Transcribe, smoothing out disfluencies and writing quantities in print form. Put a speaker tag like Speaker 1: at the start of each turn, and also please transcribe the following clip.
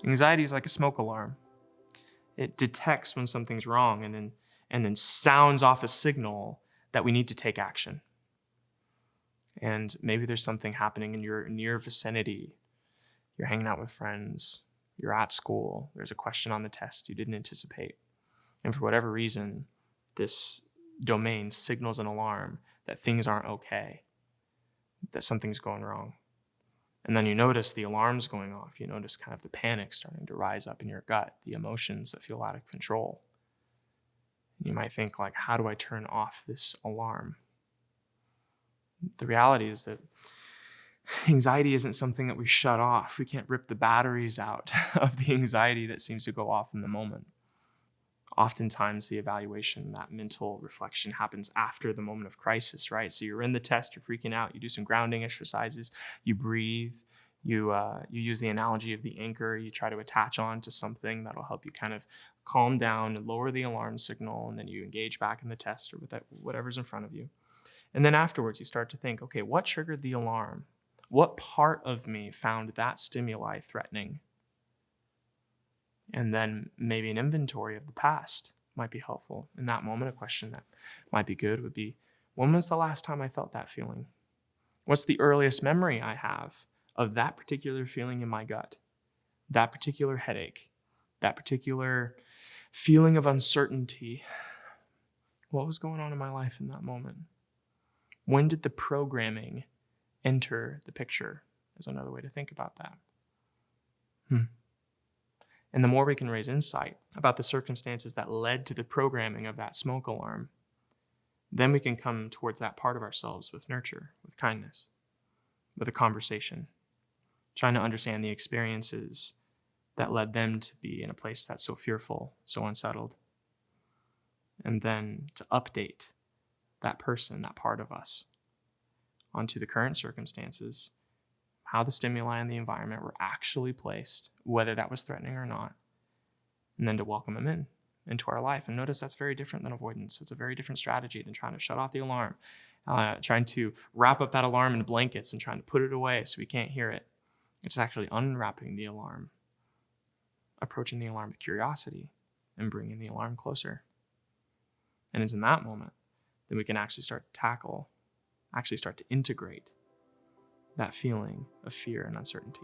Speaker 1: Anxiety is like a smoke alarm. It detects when something's wrong and then sounds off a signal that we need to take action. And maybe there's something happening in your near vicinity. You're hanging out with friends, you're at school, there's a question on the test you didn't anticipate. And for whatever reason, this domain signals an alarm that things aren't okay, that something's going wrong. And then you notice the alarms going off. You notice kind of the panic starting to rise up in your gut, the emotions that feel out of control. You might think, like, how do I turn off this alarm? The reality is that anxiety isn't something that we shut off. We can't rip the batteries out of the anxiety that seems to go off in the moment. Oftentimes, the evaluation, that mental reflection happens after the moment of crisis, right? So you're in the test, you're freaking out, you do some grounding exercises, you breathe, you use the analogy of the anchor, you try to attach on to something that'll help you kind of calm down and lower the alarm signal, and then you engage back in the test or with whatever's in front of you. And then afterwards, you start to think, okay, what triggered the alarm? What part of me found that stimuli threatening? And then maybe an inventory of the past might be helpful. In that moment, a question that might be good would be, when was the last time I felt that feeling? What's the earliest memory I have of that particular feeling in my gut, that particular headache, that particular feeling of uncertainty? What was going on in my life in that moment? When did the programming enter the picture? Is another way to think about that. And the more we can raise insight about the circumstances that led to the programming of that smoke alarm, then we can come towards that part of ourselves with nurture, with kindness, with a conversation, trying to understand the experiences that led them to be in a place that's so fearful, so unsettled. And then to update that person, that part of us, onto the current circumstances, how the stimuli in the environment were actually placed, whether that was threatening or not, and then to welcome them into our life. And notice that's very different than avoidance. It's a very different strategy than trying to shut off the alarm, trying to wrap up that alarm in blankets and trying to put it away so we can't hear it. It's actually unwrapping the alarm, approaching the alarm with curiosity, and bringing the alarm closer. And it's in that moment that we can actually start to integrate that feeling of fear and uncertainty.